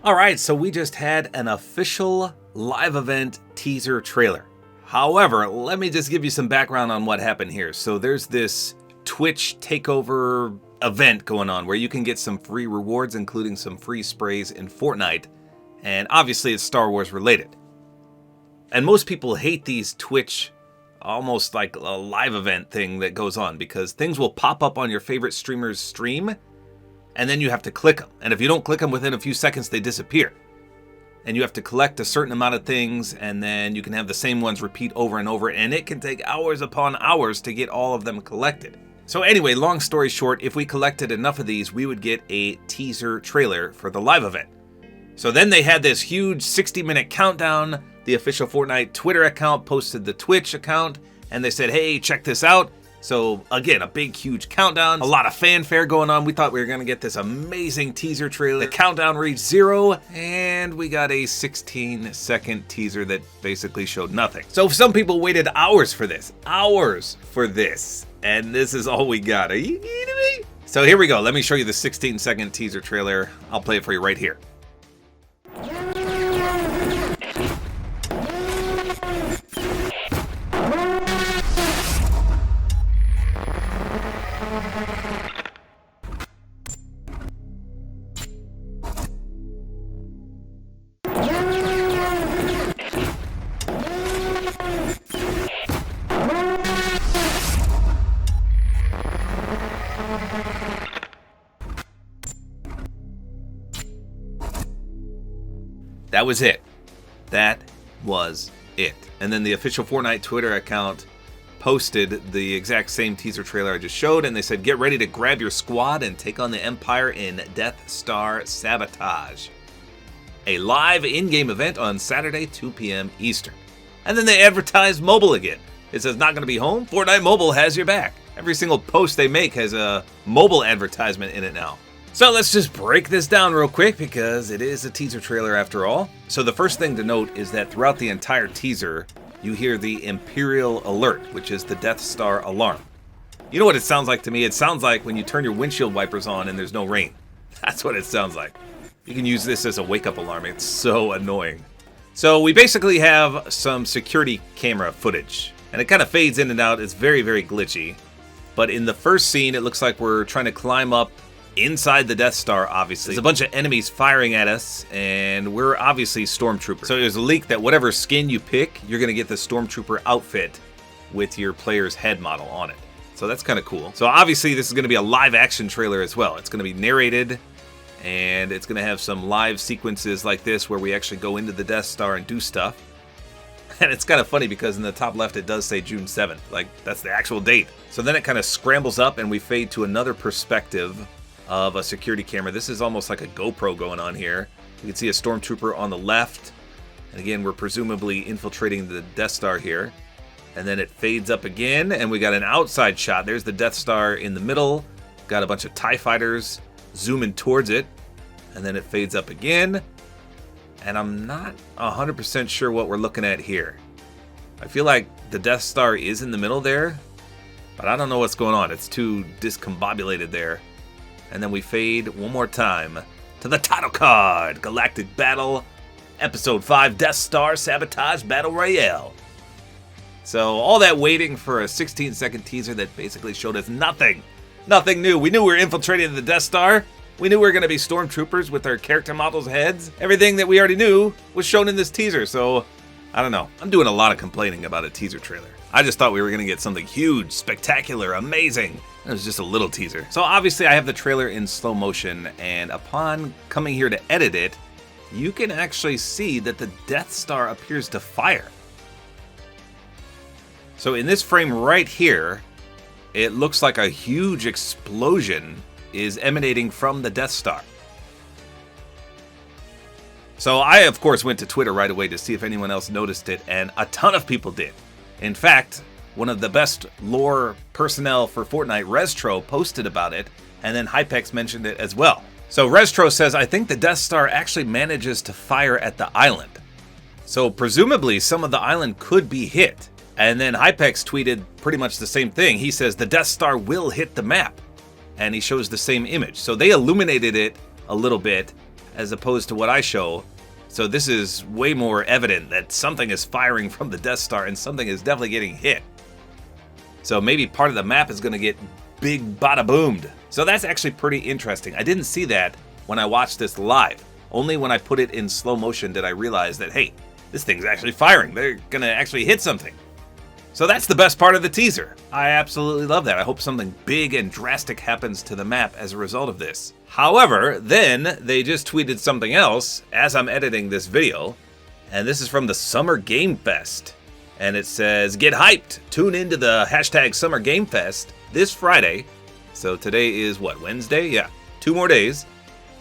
Alright, so we just had an official live event teaser trailer. However, let me just give you some background on what happened here. So there's this Twitch takeover event going on where you can get some free rewards, including some free sprays in Fortnite. And obviously it's Star Wars related. And most people hate these Twitch, almost like a live event thing that goes on, because things will pop up on your favorite streamer's stream, and then you have to click them. And if you don't click them within a few seconds, they disappear. And you have to collect a certain amount of things, and then you can have the same ones repeat over and over, and it can take hours upon hours to get all of them collected. So anyway, long story short, if we collected enough of these, we would get a teaser trailer for the live event. So then they had this huge 60-minute countdown. The official Fortnite Twitter account posted the Twitch account, and they said, hey, check this out. So again, a big, huge countdown, a lot of fanfare going on. We thought we were going to get this amazing teaser trailer. The countdown reached 0, and we got a 16-second teaser that basically showed nothing. So some people waited hours for this, and this is all we got. Are you kidding me? So here we go. Let me show you the 16-second teaser trailer. I'll play it for you right here. That was it. That was it. And then the official Fortnite Twitter account posted the exact same teaser trailer I just showed, and they said, get ready to grab your squad and take on the Empire in Death Star Sabotage. A live in-game event on Saturday, 2 p.m. Eastern. And then they advertised mobile again. It says, not going to be home? Fortnite Mobile has your back. Every single post they make has a mobile advertisement in it now. So let's just break this down real quick, because it is a teaser trailer after all. So the first thing to note is that throughout the entire teaser, you hear the Imperial Alert, which is the Death Star alarm. You know what it sounds like to me? It sounds like when you turn your windshield wipers on and there's no rain. That's what it sounds like. You can use this as a wake-up alarm. It's so annoying. So we basically have some security camera footage, and it kind of fades in and out. It's very, very glitchy. But in the first scene, it looks like we're trying to climb up inside the Death Star, obviously. There's a bunch of enemies firing at us, and we're obviously stormtroopers. So there's a leak that whatever skin you pick, you're going to get the stormtrooper outfit with your player's head model on it. So that's kind of cool. So obviously this is going to be a live action trailer as well. It's going to be narrated, and it's going to have some live sequences like this where we actually go into the Death Star and do stuff. And it's kind of funny because in the top left it does say June 7th. Like, that's the actual date. So then it kind of scrambles up and we fade to another perspective of a security camera. This is almost like a GoPro going on here. You can see a stormtrooper on the left. And again, we're presumably infiltrating the Death Star here. And then it fades up again, and we got an outside shot. There's the Death Star in the middle. Got a bunch of TIE fighters zooming towards it. And then it fades up again. And I'm not 100% sure what we're looking at here. I feel like the Death Star is in the middle there, but I don't know what's going on. It's too discombobulated there. And then we fade one more time to the title card. Galactic Battle, Episode 5, Death Star Sabotage Battle Royale. So all that waiting for a 16-second teaser that basically showed us nothing. Nothing new. We knew we were infiltrating the Death Star. We knew we were going to be stormtroopers with their character models' heads. Everything that we already knew was shown in this teaser. So, I don't know. I'm doing a lot of complaining about a teaser trailer. I just thought we were going to get something huge, spectacular, amazing. It was just a little teaser. So obviously I have the trailer in slow motion, and upon coming here to edit it, you can actually see that the Death Star appears to fire. So in this frame right here, it looks like a huge explosion is emanating from the Death Star. So I, of course, went to Twitter right away to see if anyone else noticed it, and a ton of people did. In fact, one of the best lore personnel for Fortnite, Restro, posted about it, and then Hypex mentioned it as well. So Restro says, I think the Death Star actually manages to fire at the island. So presumably some of the island could be hit. And then Hypex tweeted pretty much the same thing. He says the Death Star will hit the map. And he shows the same image. So they illuminated it a little bit, as opposed to what I show. So this is way more evident that something is firing from the Death Star and something is definitely getting hit. So maybe part of the map is going to get big bada boomed. So that's actually pretty interesting. I didn't see that when I watched this live. Only when I put it in slow motion did I realize that, hey, this thing's actually firing. They're going to actually hit something. So that's the best part of the teaser. I absolutely love that. I hope something big and drastic happens to the map as a result of this. However, then they just tweeted something else as I'm editing this video, and this is from the Summer Game Fest. And it says, get hyped. Tune into the hashtag Summer Game Fest this Friday. So today is what, Wednesday? Yeah, 2 more days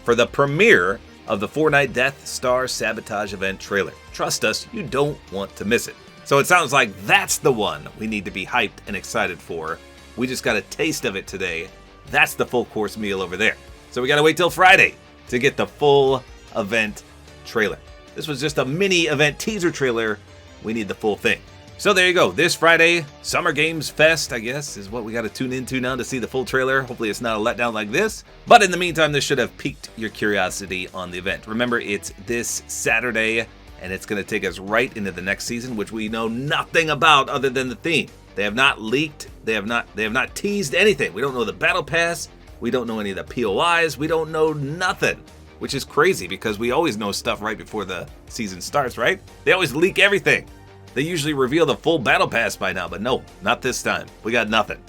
for the premiere of the Fortnite Death Star Sabotage event trailer. Trust us, you don't want to miss it. So it sounds like that's the one we need to be hyped and excited for. We just got a taste of it today. That's the full course meal over there. So we gotta wait till Friday to get the full event trailer. This was just a mini event teaser trailer. We need the full thing. So there you go. This Friday, Summer Games Fest, I guess, is what we gotta tune into now to see the full trailer. Hopefully it's not a letdown like this. But in the meantime, this should have piqued your curiosity on the event. Remember, it's this Saturday, and it's going to take us right into the next season, which we know nothing about other than the theme. They have not leaked, they have not teased anything. We don't know the battle pass, we don't know any of the POIs, we don't know nothing, which is crazy because we always know stuff right before the season starts, right? They always leak everything. They usually reveal the full battle pass by now, but no, not this time. We got nothing.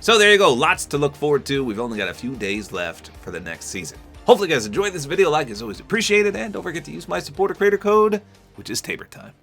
So there you go, lots to look forward to. We've only got a few days left for the next season. Hopefully you guys enjoyed this video. Like is always appreciated, and don't forget to use my supporter creator code, which is Tabor time.